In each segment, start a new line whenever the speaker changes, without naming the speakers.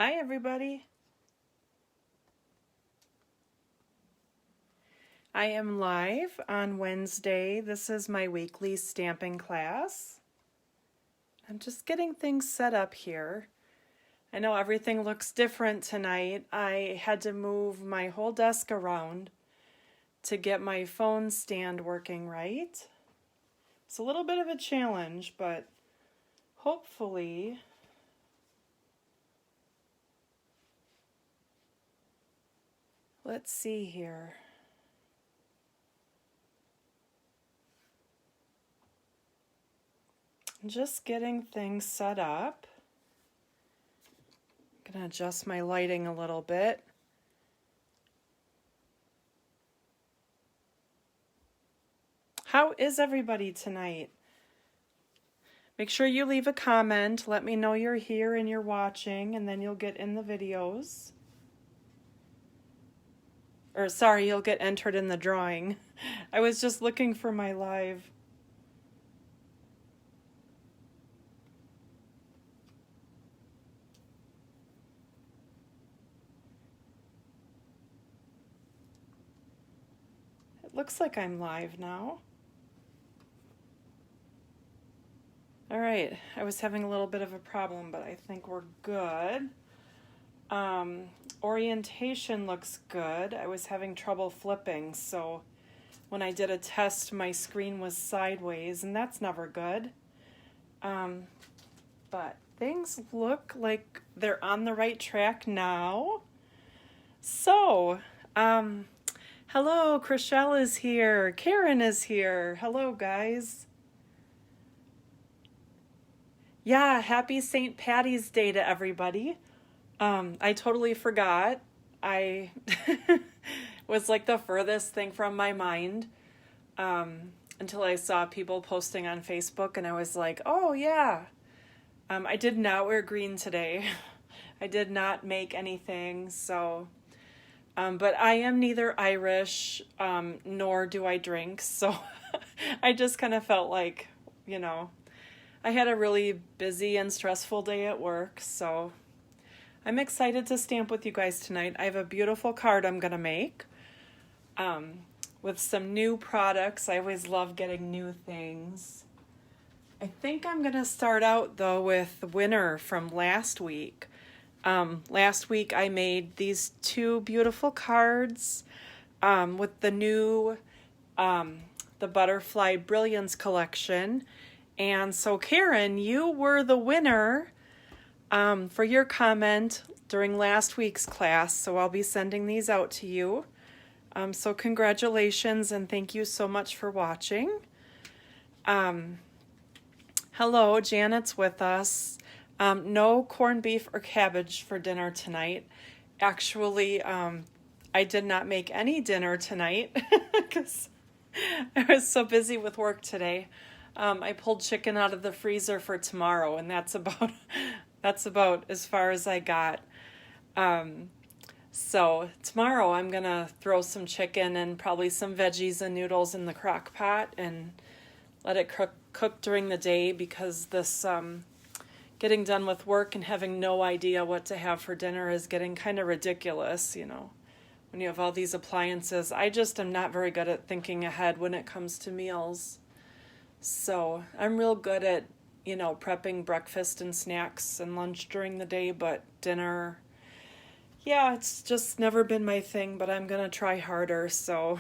Hi, everybody. I am live on Wednesday. This is my weekly stamping class. I'm just getting things set up here. I know everything looks different tonight. I had to move my whole desk around to get my phone stand working right. It's a little bit of a challenge, but hopefully let's see here. Just getting things set up. I'm going to adjust my lighting a little bit. How is everybody tonight? Make sure you leave a comment. Let me know you're here and you're watching, and then you'll get in the videos. Or sorry, you'll get entered in the drawing. I was just looking for my live. It looks like I'm live now. All right, I was having a little bit of a problem, but I think we're good. Orientation looks good. I was having trouble flipping, so when I did a test, my screen was sideways, and that's never good. But things look like they're on the right track now. So, hello, Chriselle is here. Karen is here. Hello, guys. Yeah, happy St. Patty's Day to everybody. I totally forgot. I was like the furthest thing from my mind until I saw people posting on Facebook, and I was like, oh yeah. I did not wear green today. I did not make anything, so... but I am neither Irish, nor do I drink, so I just kind of felt like, you know, I had a really busy and stressful day at work, so I'm excited to stamp with you guys tonight. I have a beautiful card I'm going to make with some new products. I always love getting new things. I think I'm going to start out, though, with the winner from last week. Last week I made these two beautiful cards with the new the Butterfly Brilliance collection. And so Karen, you were the winner for your comment during last week's class, so I'll be sending these out to you. So congratulations and thank you so much for watching. Hello, Janet's with us. No corned beef or cabbage for dinner tonight. Actually, I did not make any dinner tonight because I was so busy with work today. I pulled chicken out of the freezer for tomorrow, and that's about as far as I got. So tomorrow I'm gonna throw some chicken and probably some veggies and noodles in the crock pot and let it cook during the day, because this getting done with work and having no idea what to have for dinner is getting kind of ridiculous, you know, when you have all these appliances. I just am not very good at thinking ahead when it comes to meals. So I'm real good at, you know, prepping breakfast and snacks and lunch during the day, but dinner, yeah, it's just never been my thing, but I'm going to try harder. So,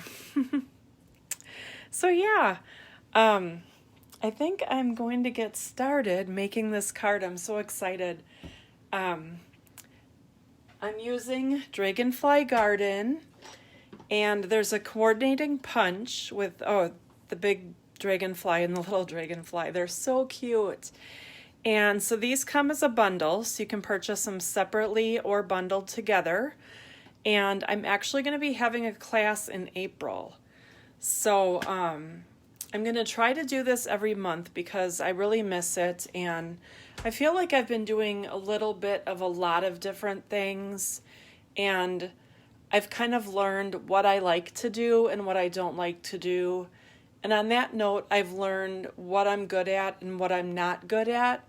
so yeah, I think I'm going to get started making this card. I'm so excited. I'm using Dragonfly Garden, and there's a coordinating punch with, the big dragonfly and the little dragonfly. They're so cute. And so these come as a bundle, so you can purchase them separately or bundled together. And I'm actually going to be having a class in April. So I'm going to try to do this every month because I really miss it. And I feel like I've been doing a little bit of a lot of different things. And I've kind of learned what I like to do and what I don't like to do. And on that note, I've learned what I'm good at and what I'm not good at.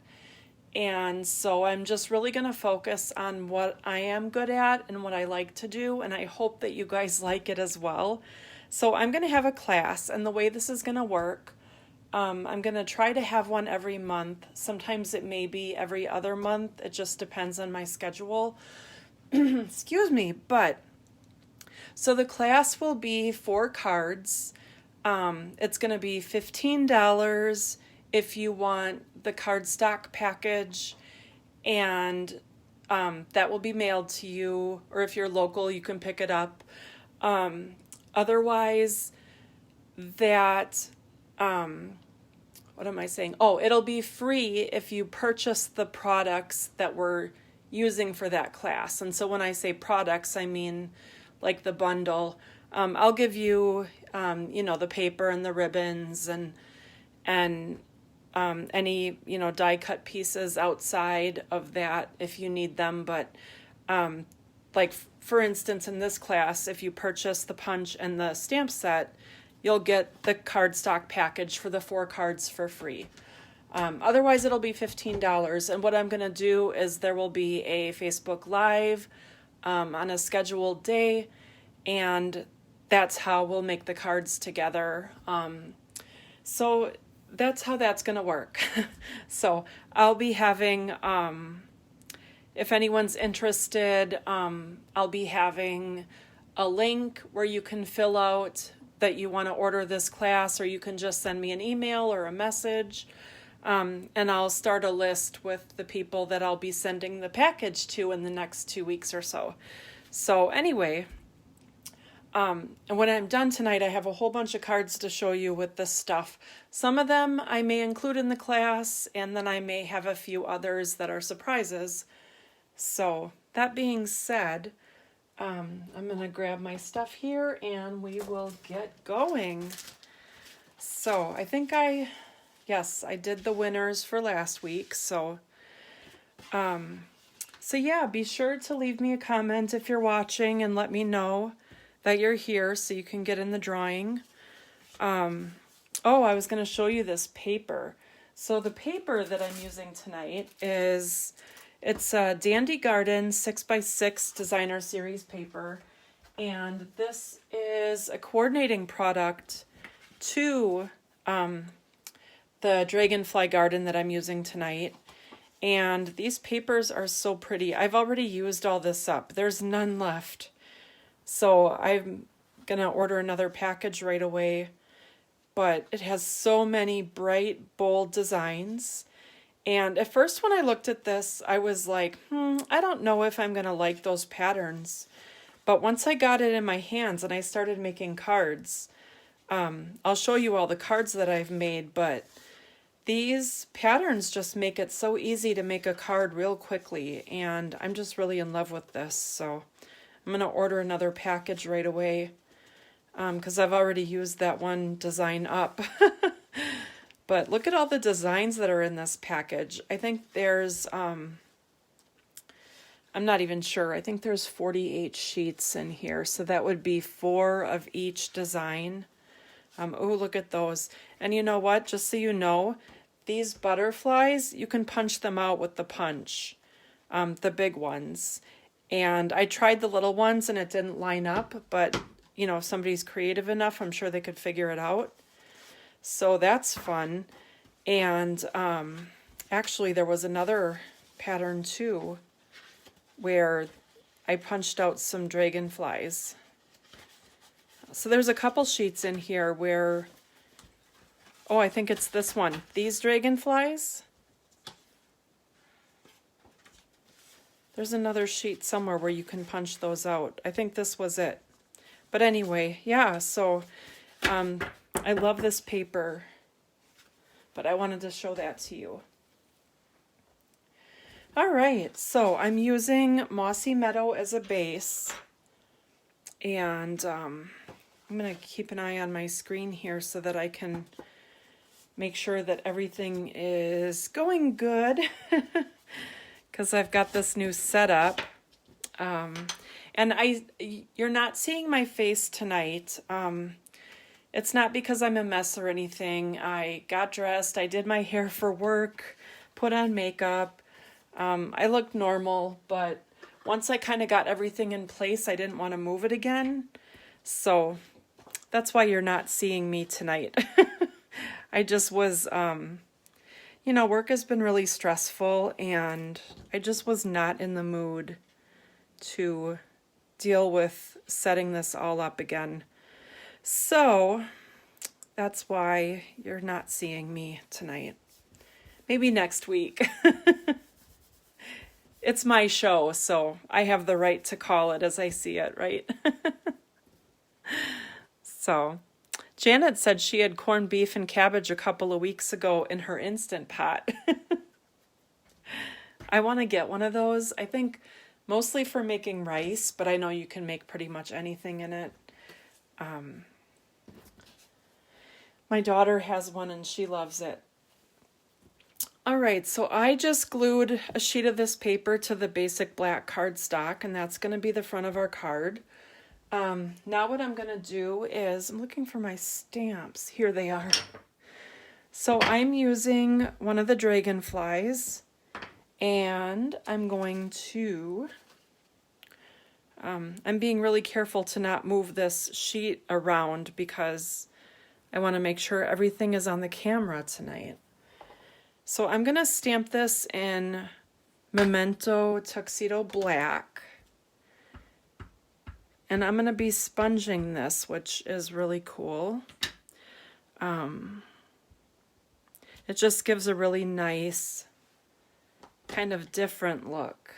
And so I'm just really going to focus on what I am good at and what I like to do, and I hope that you guys like it as well. So I'm going to have a class, and the way this is going to work, I'm going to try to have one every month. Sometimes it may be every other month. It just depends on my schedule. Excuse me. But so the class will be 4 cards. It's going to be $15 if you want the cardstock package, and that will be mailed to you, or if you're local, you can pick it up. Otherwise, that, what am I saying? Oh, it'll be free if you purchase the products that we're using for that class. And so when I say products, I mean like the bundle. I'll give you, the paper and the ribbons and any, die cut pieces outside of that if you need them. But like, for instance, in this class, if you purchase the punch and the stamp set, you'll get the cardstock package for the 4 cards for free. Otherwise, it'll be $15. And what I'm going to do is there will be a Facebook Live on a scheduled day, and that's how we'll make the cards together. So that's how that's going to work. So I'll be having, if anyone's interested, I'll be having a link where you can fill out that you want to order this class, or you can just send me an email or a message. And I'll start a list with the people that I'll be sending the package to in the next 2 weeks or so. So anyway, and when I'm done tonight, I have a whole bunch of cards to show you with this stuff. Some of them I may include in the class, and then I may have a few others that are surprises. So that being said, I'm going to grab my stuff here and we will get going. So I think yes, I did the winners for last week. So yeah, be sure to leave me a comment if you're watching and let me know that you're here so you can get in the drawing. I was going to show you this paper. So the paper that I'm using tonight it's a Dandy Garden 6x6 Designer Series paper. And this is a coordinating product to the Dragonfly Garden that I'm using tonight. And these papers are so pretty. I've already used all this up. There's none left. So I'm going to order another package right away. But it has so many bright, bold designs. And at first when I looked at this, I was like, I don't know if I'm going to like those patterns. But once I got it in my hands and I started making cards, I'll show you all the cards that I've made, but these patterns just make it so easy to make a card real quickly, and I'm just really in love with this. So I'm going to order another package right away because I've already used that one design up. But look at all the designs that are in this package. I think there's, I'm not even sure. I think there's 48 sheets in here. So that would be 4 of each design. Oh, look at those. And you know what? Just so you know, these butterflies, you can punch them out with the punch, the big ones. And I tried the little ones and it didn't line up. But, if somebody's creative enough, I'm sure they could figure it out. So that's fun. And actually there was another pattern too where I punched out some dragonflies. So there's a couple sheets in here where, I think it's this one. These dragonflies. There's another sheet somewhere where you can punch those out. I think this was it. But anyway, yeah, so I love this paper, but I wanted to show that to you. All right, so I'm using Mossy Meadow as a base, and I'm going to keep an eye on my screen here so that I can make sure that everything is going good, because I've got this new setup. And you're not seeing my face tonight. It's not because I'm a mess or anything. I got dressed, I did my hair for work, put on makeup, I looked normal, but once I kind of got everything in place, I didn't want to move it again. So that's why you're not seeing me tonight. I just was, work has been really stressful, and I just was not in the mood to deal with setting this all up again. So that's why you're not seeing me tonight. Maybe next week. It's my show, so I have the right to call it as I see it, right? So, Janet said she had corned beef and cabbage a couple of weeks ago in her Instant Pot. I want to get one of those. I think mostly for making rice, but I know you can make pretty much anything in it. My daughter has one and she loves it. All right, so I just glued a sheet of this paper to the basic black cardstock, and that's going to be the front of our card. Now what I'm going to do is, I'm looking for my stamps. Here they are. So I'm using one of the dragonflies, and I'm going to, I'm being really careful to not move this sheet around because I want to make sure everything is on the camera tonight. So I'm going to stamp this in Memento Tuxedo Black. And I'm going to be sponging this, which is really cool. It just gives a really nice, kind of different look.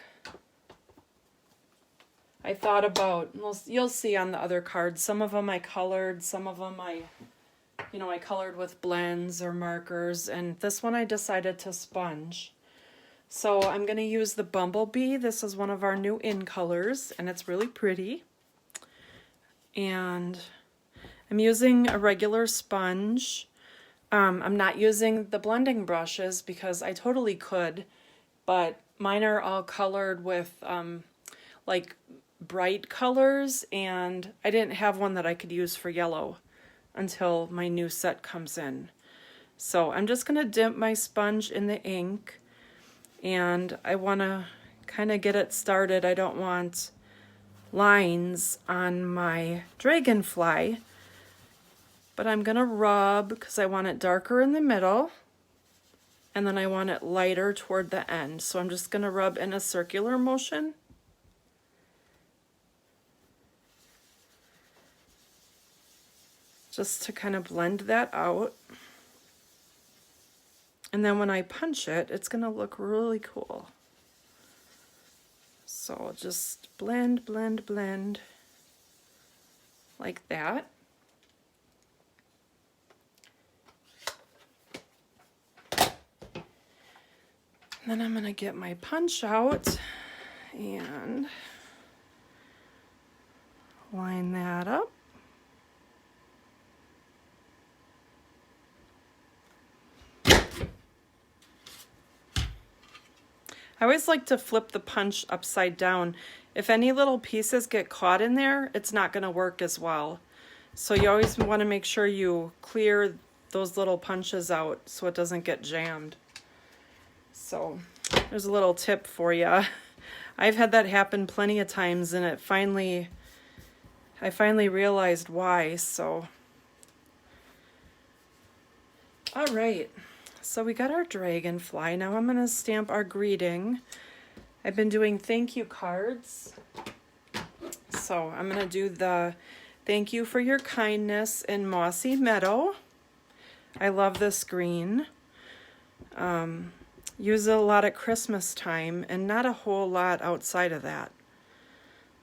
I thought about, you'll see on the other cards, some of them I colored, some of them I colored with blends or markers, and this one I decided to sponge. So I'm going to use the Bumblebee. This is one of our new in colors, and it's really pretty. And I'm using a regular sponge. I'm not using the blending brushes because I totally could, but mine are all colored with like bright colors, and I didn't have one that I could use for yellow until my new set comes in. So I'm just going to dip my sponge in the ink, and I want to kind of get it started. I don't want lines on my dragonfly, but I'm going to rub because I want it darker in the middle, and then I want it lighter toward the end. So I'm just going to rub in a circular motion. Just to kind of blend that out. And then when I punch it, it's going to look really cool. So just blend, blend, blend like that. And then I'm going to get my punch out and line that up. I always like to flip the punch upside down. If any little pieces get caught in there, it's not going to work as well. So you always want to make sure you clear those little punches out so it doesn't get jammed. So there's a little tip for you. I've had that happen plenty of times, and I finally realized why. So all right. So we got our dragonfly. Now I'm going to stamp our greeting. I've been doing thank you cards. So I'm going to do the thank you for your kindness in Mossy Meadow. I love this green. Use it a lot at Christmas time and not a whole lot outside of that.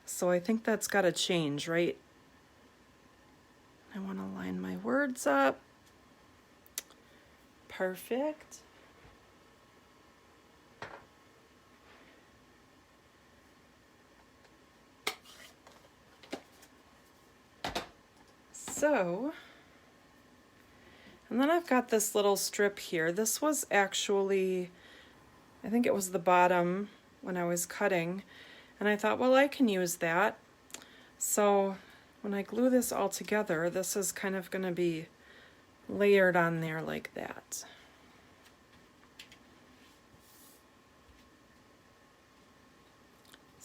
So I think that's got to change, right? I want to line my words up. Perfect. So, and then I've got this little strip here. This was actually, I think it was the bottom when I was cutting, and I thought, well, I can use that. So when I glue this all together, this is kind of going to be layered on there like that.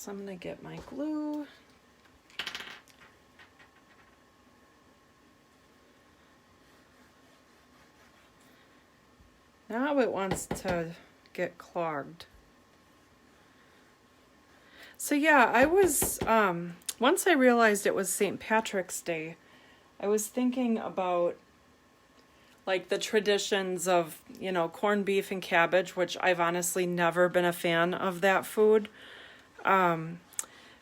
So I'm going to get my glue. Now it wants to get clogged. So yeah, I was, once I realized it was St. Patrick's Day, I was thinking about like the traditions of, you know, corned beef and cabbage, which I've honestly never been a fan of that food.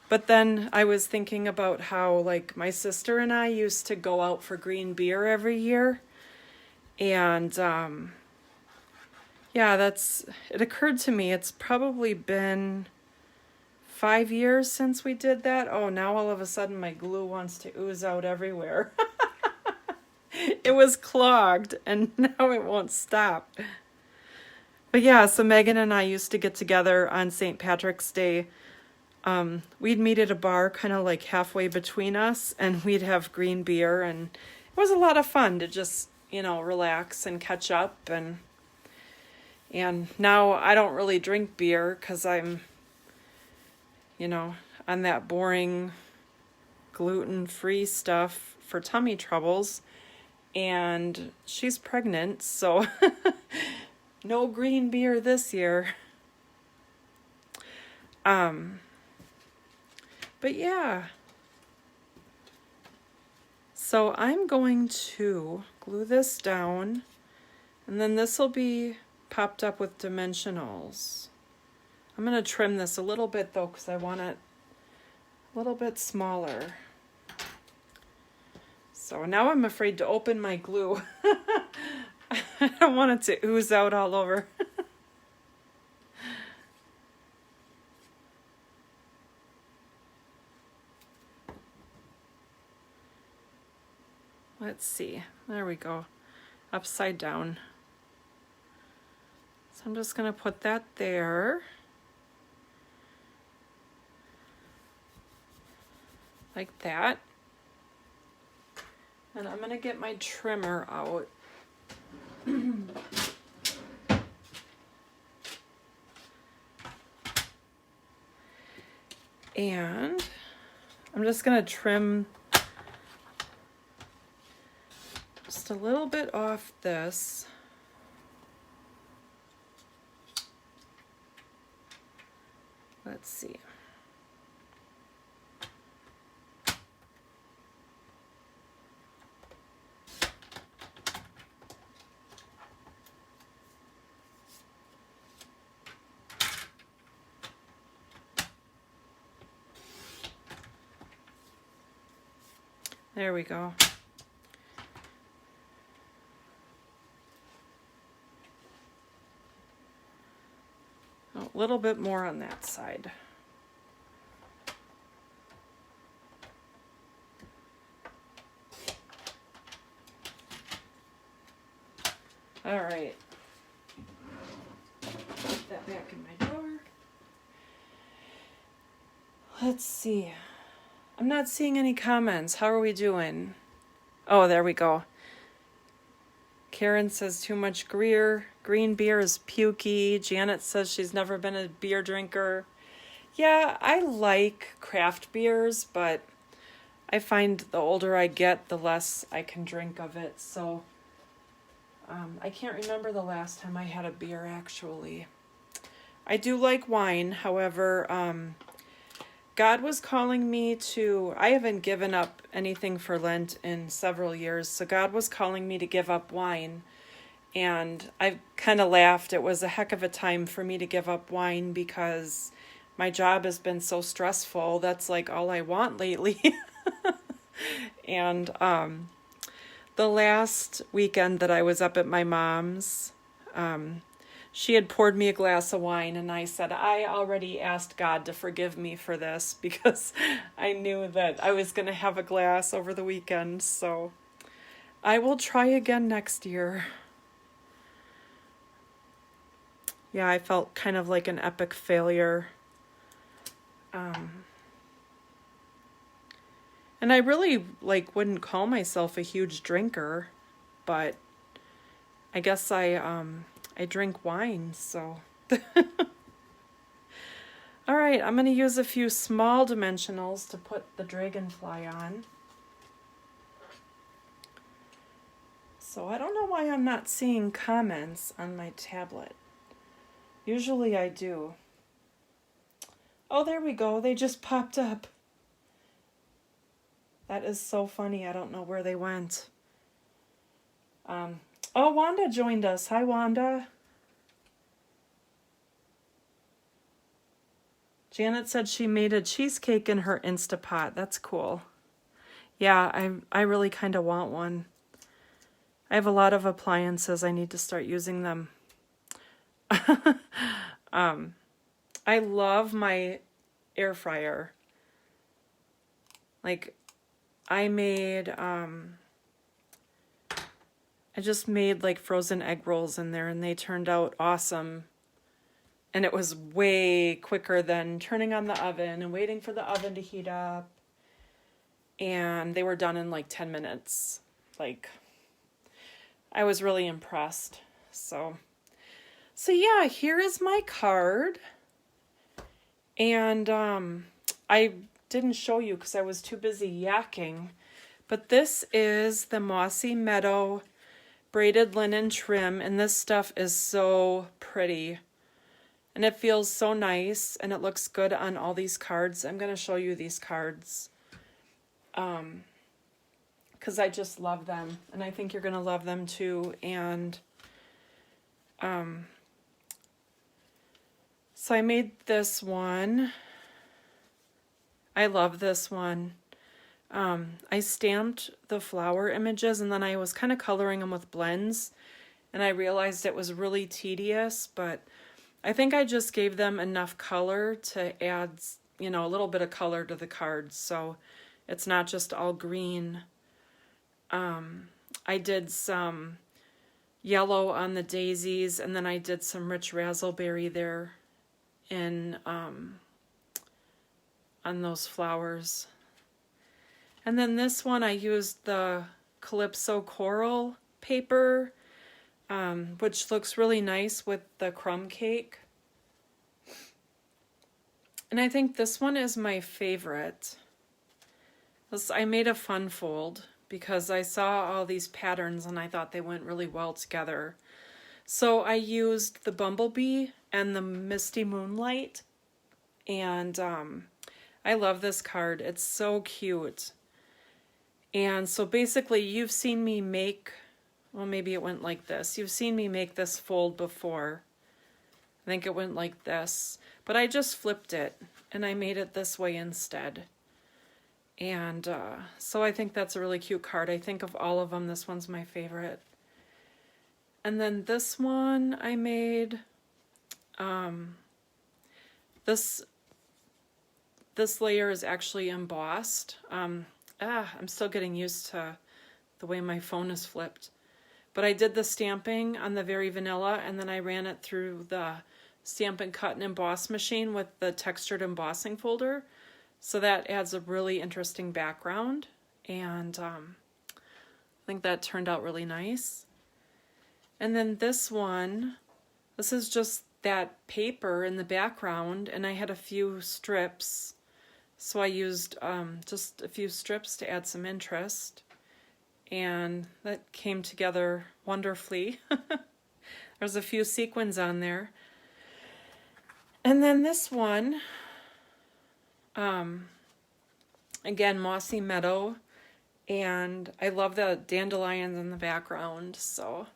But then I was thinking about how like my sister and I used to go out for green beer every year. And yeah, it occurred to me it's probably been 5 years since we did that. Oh, now all of a sudden my glue wants to ooze out everywhere. It was clogged and now it won't stop. But yeah, so Megan and I used to get together on St. Patrick's Day. We'd meet at a bar kind of like halfway between us, and we'd have green beer, and it was a lot of fun to just, you know, relax and catch up. And now I don't really drink beer because I'm, you know, on that boring gluten-free stuff for tummy troubles, and she's pregnant, so no green beer this year. But yeah, so I'm going to glue this down, and then this will be popped up with dimensionals. I'm going to trim this a little bit though, because I want it a little bit smaller. So now I'm afraid to open my glue. I don't want it to ooze out all over. Let's see. There we go. Upside down. So I'm just going to put that there. Like that. And I'm going to get my trimmer out. And I'm just going to trim just a little bit off this. Let's see. There we go. A little bit more on that side. All right. Put that back in my drawer. Let's see. I'm not seeing any comments. How are we doing? Oh, there we go. Karen says too much green beer is pukey. Janet says she's never been a beer drinker. Yeah, I like craft beers, but I find the older I get, the less I can drink of it. So I can't remember the last time I had a beer, actually. I do like wine, however, God was calling me to, I haven't given up anything for Lent in several years, so God was calling me to give up wine. And I kind of laughed. It was a heck of a time for me to give up wine because my job has been so stressful. That's like all I want lately. And the last weekend that I was up at my mom's, she had poured me a glass of wine, and I said, I already asked God to forgive me for this because I knew that I was going to have a glass over the weekend. So I will try again next year. Yeah, I felt kind of like an epic failure. And I really wouldn't call myself a huge drinker, but I guess I drink wine, so. All right, I'm going to use a few small dimensionals to put the dragonfly on. So I don't know why I'm not seeing comments on my tablet. Usually I do. Oh, there we go. They just popped up. That is so funny. I don't know where they went. Oh, Wanda joined us. Hi, Wanda. Janet said she made a cheesecake in her Instapot. That's cool. Yeah, I really kind of want one. I have a lot of appliances. I need to start using them. I love my air fryer. Like, I just made like frozen egg rolls in there and they turned out awesome. And it was way quicker than turning on the oven and waiting for the oven to heat up. And they were done in like 10 minutes. Like, I was really impressed. So yeah, here is my card. And I didn't show you because I was too busy yakking. But this is the Mossy Meadow braided linen trim. And this stuff is so pretty. And it feels so nice. And it looks good on all these cards. I'm going to show you these cards. Because I just love them. And I think you're going to love them too. And so I made this one. I love this one. I stamped the flower images and then I was kind of coloring them with blends. And I realized it was really tedious. But I think I just gave them enough color to add, a little bit of color to the cards. So it's not just all green. I did some yellow on the daisies, and then I did some rich razzleberry there on those flowers. And then this one I used the Calypso Coral paper, which looks really nice with the crumb cake. And I think this one is my favorite. I made a fun fold because I saw all these patterns and I thought they went really well together. So I used the Bumblebee and the Misty Moonlight. And I love this card. It's so cute. And so basically you've seen me make, well, maybe it went like this. You've seen me make this fold before. I think it went like this. But I just flipped it and I made it this way instead. And so I think that's a really cute card. I think of all of them, this one's my favorite. And then this one I made, this layer is actually embossed. I'm still getting used to the way my phone is flipped. But I did the stamping on the Very Vanilla, and then I ran it through the Stampin' Cut and Emboss machine with the textured embossing folder. So that adds a really interesting background, and I think that turned out really nice. And then this one, this is just that paper in the background, and I had a few strips, so I used just a few strips to add some interest, and that came together wonderfully. There's a few sequins on there. And then this one, again, Mossy Meadow, and I love the dandelions in the background, so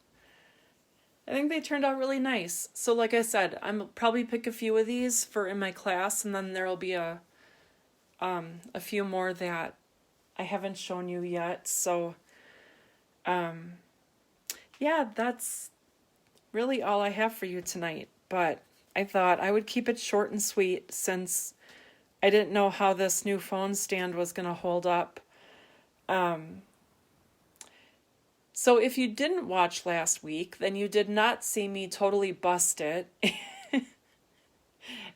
I think they turned out really nice. So like I said, I'm probably pick a few of these for in my class, and then there'll be a few more that I haven't shown you yet. So yeah, that's really all I have for you tonight, but I thought I would keep it short and sweet since I didn't know how this new phone stand was going to hold up. So if you didn't watch last week, then you did not see me totally bust it.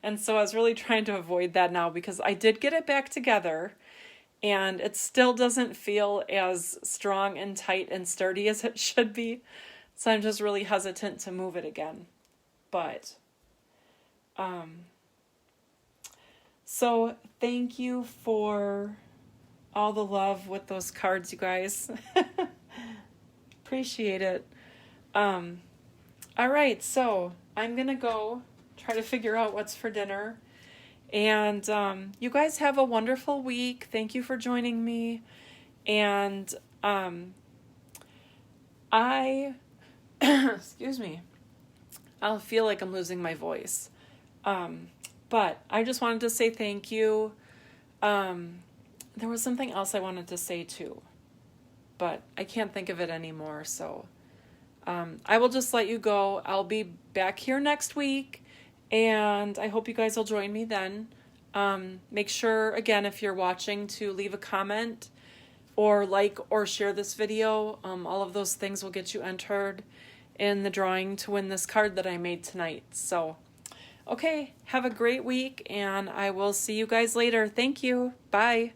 And so I was really trying to avoid that now because I did get it back together and it still doesn't feel as strong and tight and sturdy as it should be. So I'm just really hesitant to move it again. But So thank you for all the love with those cards, you guys. Appreciate it. All right, so I'm gonna go try to figure out what's for dinner. And you guys have a wonderful week. Thank you for joining me. And I, excuse me, I'll feel like I'm losing my voice. But I just wanted to say thank you. There was something else I wanted to say too, but I can't think of it anymore. So I will just let you go. I'll be back here next week, and I hope you guys will join me then. Make sure, again, if you're watching, to leave a comment or like or share this video. All of those things will get you entered in the drawing to win this card that I made tonight. So, okay, have a great week, and I will see you guys later. Thank you. Bye.